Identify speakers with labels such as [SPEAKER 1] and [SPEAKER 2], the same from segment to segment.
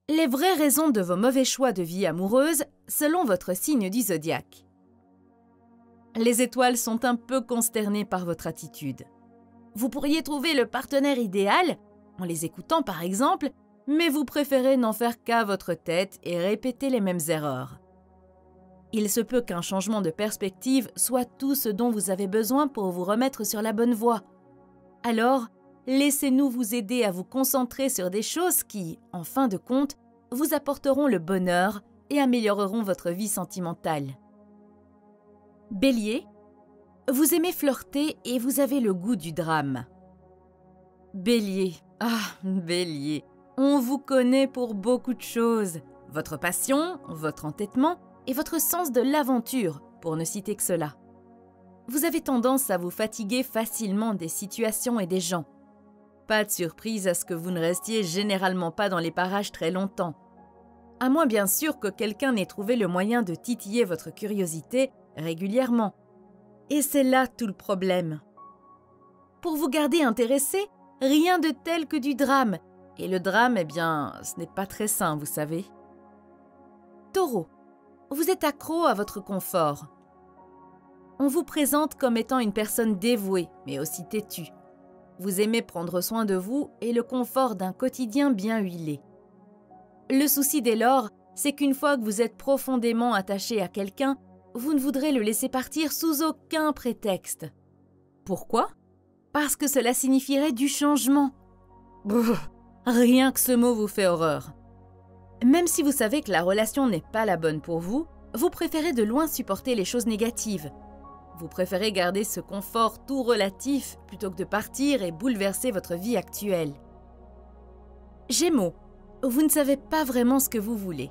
[SPEAKER 1] Les vraies raisons de vos mauvais choix de vie amoureuse selon votre signe du zodiaque. Les étoiles sont un peu consternées par votre attitude. Vous pourriez trouver le partenaire idéal, en les écoutant par exemple, mais vous préférez n'en faire qu'à votre tête et répéter les mêmes erreurs. Il se peut qu'un changement de perspective soit tout ce dont vous avez besoin pour vous remettre sur la bonne voie. Alors, laissez-nous vous aider à vous concentrer sur des choses qui, en fin de compte, vous apporteront le bonheur et amélioreront votre vie sentimentale. Bélier, vous aimez flirter et vous avez le goût du drame. Bélier, Bélier, on vous connaît pour beaucoup de choses. Votre passion, votre entêtement et votre sens de l'aventure, pour ne citer que cela. Vous avez tendance à vous fatiguer facilement des situations et des gens. Pas de surprise à ce que vous ne restiez généralement pas dans les parages très longtemps. À moins bien sûr que quelqu'un n'ait trouvé le moyen de titiller votre curiosité régulièrement. Et c'est là tout le problème. Pour vous garder intéressé, rien de tel que du drame. Et le drame, ce n'est pas très sain, vous savez. Taureau, vous êtes accro à votre confort. On vous présente comme étant une personne dévouée, mais aussi têtue. Vous aimez prendre soin de vous et le confort d'un quotidien bien huilé. Le souci dès lors, c'est qu'une fois que vous êtes profondément attaché à quelqu'un, vous ne voudrez le laisser partir sous aucun prétexte. Pourquoi ? Parce que cela signifierait du changement. Rien que ce mot vous fait horreur. Même si vous savez que la relation n'est pas la bonne pour vous, vous préférez de loin supporter les choses négatives. Vous préférez garder ce confort tout relatif plutôt que de partir et bouleverser votre vie actuelle. Gémeaux, vous ne savez pas vraiment ce que vous voulez.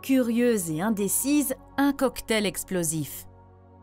[SPEAKER 1] Curieuse et indécise, un cocktail explosif.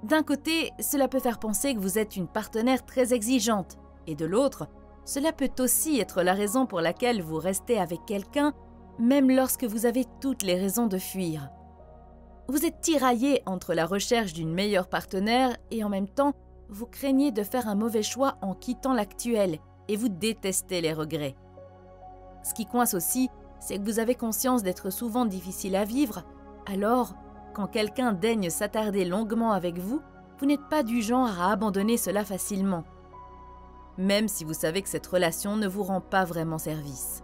[SPEAKER 1] D'un côté, cela peut faire penser que vous êtes une partenaire très exigeante, et de l'autre, cela peut aussi être la raison pour laquelle vous restez avec quelqu'un, même lorsque vous avez toutes les raisons de fuir. Vous êtes tiraillé entre la recherche d'une meilleure partenaire et en même temps, vous craignez de faire un mauvais choix en quittant l'actuel et vous détestez les regrets. Ce qui coince aussi, c'est que vous avez conscience d'être souvent difficile à vivre, alors, quand quelqu'un daigne s'attarder longuement avec vous, vous n'êtes pas du genre à abandonner cela facilement. Même si vous savez que cette relation ne vous rend pas vraiment service.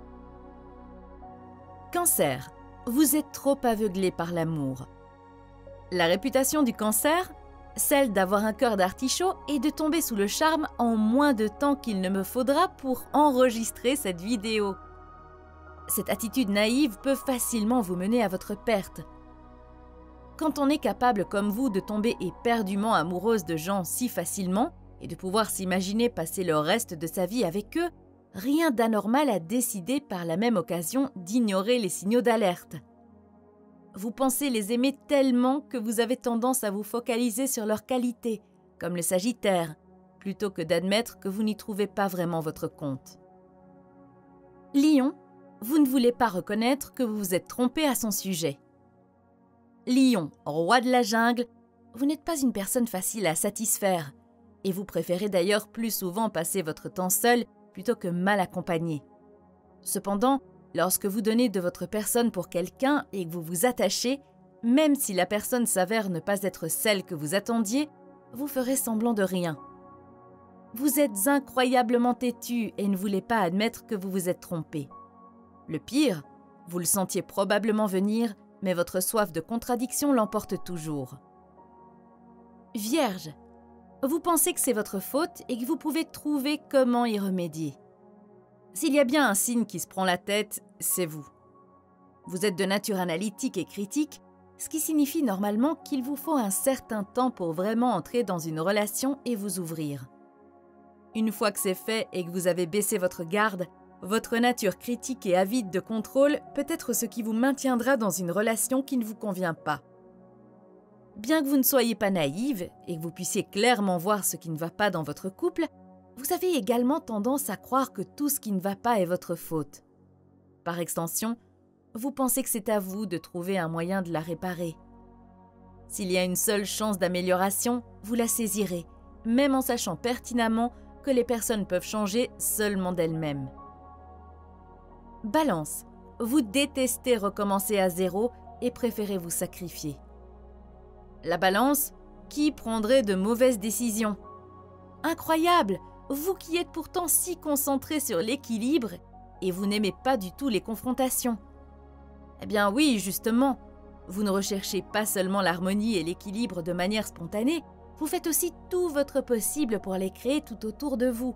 [SPEAKER 1] Cancer, vous êtes trop aveuglé par l'amour. La réputation du cancer, celle d'avoir un cœur d'artichaut et de tomber sous le charme en moins de temps qu'il ne me faudra pour enregistrer cette vidéo. Cette attitude naïve peut facilement vous mener à votre perte. Quand on est capable comme vous de tomber éperdument amoureuse de gens si facilement et de pouvoir s'imaginer passer le reste de sa vie avec eux, rien d'anormal à décider par la même occasion d'ignorer les signaux d'alerte. Vous pensez les aimer tellement que vous avez tendance à vous focaliser sur leurs qualités, comme le Sagittaire, plutôt que d'admettre que vous n'y trouvez pas vraiment votre compte. Lion, vous ne voulez pas reconnaître que vous vous êtes trompé à son sujet. Lion, roi de la jungle, vous n'êtes pas une personne facile à satisfaire, et vous préférez d'ailleurs plus souvent passer votre temps seul plutôt que mal accompagné. Cependant, lorsque vous donnez de votre personne pour quelqu'un et que vous vous attachez, même si la personne s'avère ne pas être celle que vous attendiez, vous ferez semblant de rien. Vous êtes incroyablement têtu et ne voulez pas admettre que vous vous êtes trompé. Le pire, vous le sentiez probablement venir, mais votre soif de contradiction l'emporte toujours. Vierge, vous pensez que c'est votre faute et que vous pouvez trouver comment y remédier. S'il y a bien un signe qui se prend la tête, c'est vous. Vous êtes de nature analytique et critique, ce qui signifie normalement qu'il vous faut un certain temps pour vraiment entrer dans une relation et vous ouvrir. Une fois que c'est fait et que vous avez baissé votre garde, votre nature critique et avide de contrôle peut être ce qui vous maintiendra dans une relation qui ne vous convient pas. Bien que vous ne soyez pas naïve et que vous puissiez clairement voir ce qui ne va pas dans votre couple, vous avez également tendance à croire que tout ce qui ne va pas est votre faute. Par extension, vous pensez que c'est à vous de trouver un moyen de la réparer. S'il y a une seule chance d'amélioration, vous la saisirez, même en sachant pertinemment que les personnes peuvent changer seulement d'elles-mêmes. Balance, Vous détestez recommencer à zéro et préférez vous sacrifier. La balance, qui prendrait de mauvaises décisions? Incroyable! Vous qui êtes pourtant si concentré sur l'équilibre et vous n'aimez pas du tout les confrontations. Eh bien oui, justement, vous ne recherchez pas seulement l'harmonie et l'équilibre de manière spontanée, vous faites aussi tout votre possible pour les créer tout autour de vous.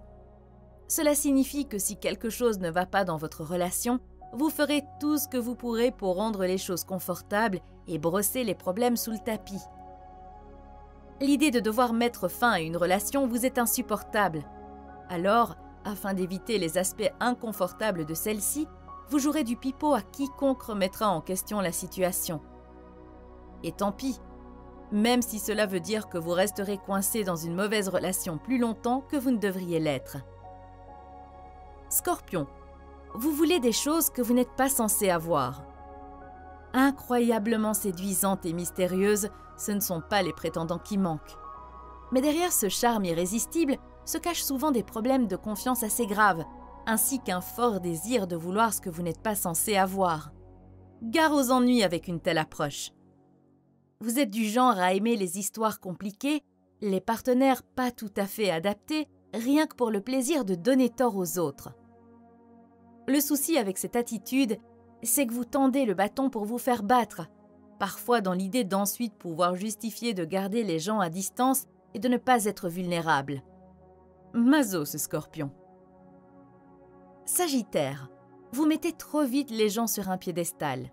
[SPEAKER 1] Cela signifie que si quelque chose ne va pas dans votre relation, vous ferez tout ce que vous pourrez pour rendre les choses confortables et brosser les problèmes sous le tapis. L'idée de devoir mettre fin à une relation vous est insupportable. Alors, afin d'éviter les aspects inconfortables de celle-ci, vous jouerez du pipeau à quiconque remettra en question la situation. Et tant pis, même si cela veut dire que vous resterez coincé dans une mauvaise relation plus longtemps que vous ne devriez l'être. Scorpion, vous voulez des choses que vous n'êtes pas censé avoir. Incroyablement séduisantes et mystérieuses, ce ne sont pas les prétendants qui manquent. Mais derrière ce charme irrésistible se cachent souvent des problèmes de confiance assez graves, ainsi qu'un fort désir de vouloir ce que vous n'êtes pas censé avoir. Gare aux ennuis avec une telle approche. Vous êtes du genre à aimer les histoires compliquées, les partenaires pas tout à fait adaptés, rien que pour le plaisir de donner tort aux autres. Le souci avec cette attitude, c'est que vous tendez le bâton pour vous faire battre, parfois dans l'idée d'ensuite pouvoir justifier de garder les gens à distance et de ne pas être vulnérable. Maso, ce Scorpion. Sagittaire, vous mettez trop vite les gens sur un piédestal.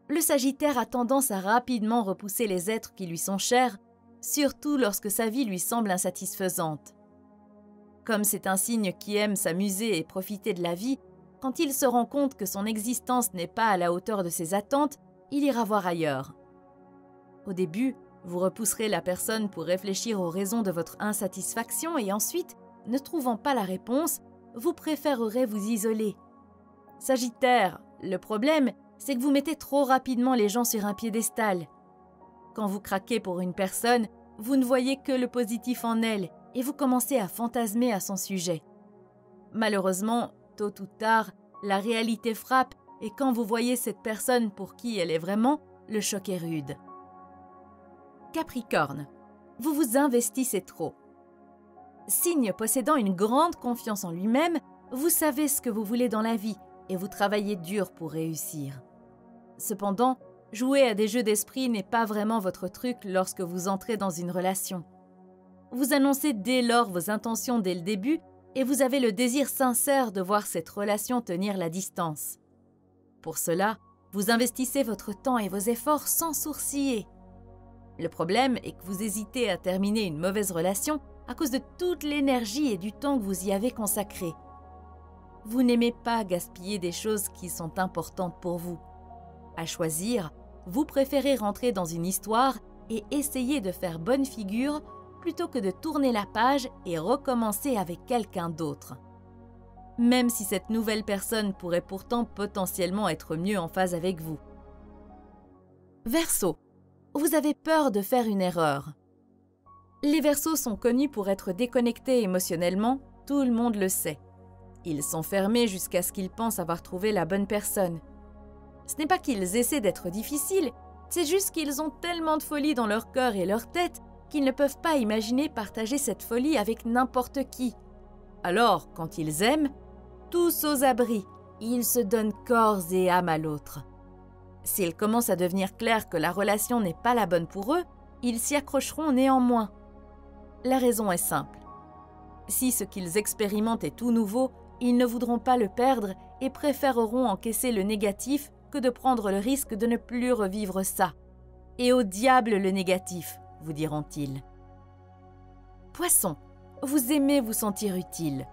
[SPEAKER 1] Le Sagittaire a tendance à rapidement repousser les êtres qui lui sont chers, surtout lorsque sa vie lui semble insatisfaisante. Comme c'est un signe qui aime s'amuser et profiter de la vie, quand il se rend compte que son existence n'est pas à la hauteur de ses attentes, il ira voir ailleurs. Au début, vous repousserez la personne pour réfléchir aux raisons de votre insatisfaction et ensuite, ne trouvant pas la réponse, vous préférerez vous isoler. Sagittaire, le problème, c'est que vous mettez trop rapidement les gens sur un piédestal. Quand vous craquez pour une personne, vous ne voyez que le positif en elle et vous commencez à fantasmer à son sujet. Malheureusement, tôt ou tard, la réalité frappe et quand vous voyez cette personne pour qui elle est vraiment, le choc est rude. Capricorne, vous vous investissez trop. Signe possédant une grande confiance en lui-même, vous savez ce que vous voulez dans la vie et vous travaillez dur pour réussir. Cependant, jouer à des jeux d'esprit n'est pas vraiment votre truc lorsque vous entrez dans une relation. Vous annoncez dès lors vos intentions dès le début et vous avez le désir sincère de voir cette relation tenir la distance. Pour cela, vous investissez votre temps et vos efforts sans sourciller. Le problème est que vous hésitez à terminer une mauvaise relation à cause de toute l'énergie et du temps que vous y avez consacré. Vous n'aimez pas gaspiller des choses qui sont importantes pour vous. À choisir, vous préférez rentrer dans une histoire et essayer de faire bonne figure plutôt que de tourner la page et recommencer avec quelqu'un d'autre. Même si cette nouvelle personne pourrait pourtant potentiellement être mieux en phase avec vous. Verseau, vous avez peur de faire une erreur. Les Verseaux sont connus pour être déconnectés émotionnellement, tout le monde le sait. Ils sont fermés jusqu'à ce qu'ils pensent avoir trouvé la bonne personne. Ce n'est pas qu'ils essaient d'être difficiles, c'est juste qu'ils ont tellement de folie dans leur cœur et leur tête qu'ils ne peuvent pas imaginer partager cette folie avec n'importe qui. Alors, quand ils aiment, tous aux abris, ils se donnent corps et âme à l'autre. S'il commence à devenir clair que la relation n'est pas la bonne pour eux, ils s'y accrocheront néanmoins. La raison est simple. Si ce qu'ils expérimentent est tout nouveau, ils ne voudront pas le perdre et préféreront encaisser le négatif que de prendre le risque de ne plus revivre ça. Et au diable le négatif, vous diront-ils. Poisson, vous aimez vous sentir utile.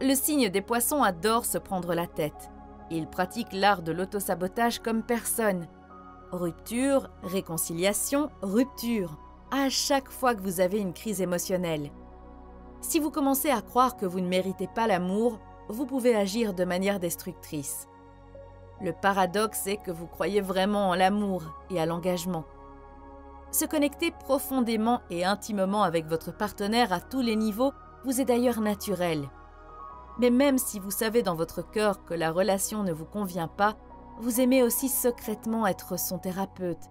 [SPEAKER 1] Le signe des poissons adore se prendre la tête. Il pratique l'art de l'autosabotage comme personne. Rupture, réconciliation, rupture. À chaque fois que vous avez une crise émotionnelle. Si vous commencez à croire que vous ne méritez pas l'amour, vous pouvez agir de manière destructrice. Le paradoxe est que vous croyez vraiment en l'amour et à l'engagement. Se connecter profondément et intimement avec votre partenaire à tous les niveaux vous est d'ailleurs naturel. Mais même si vous savez dans votre cœur que la relation ne vous convient pas, vous aimez aussi secrètement être son thérapeute.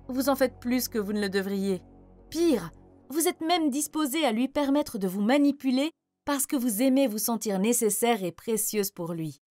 [SPEAKER 1] Vous en faites plus que vous ne le devriez. Pire, vous êtes même disposé à lui permettre de vous manipuler parce que vous aimez vous sentir nécessaire et précieuse pour lui.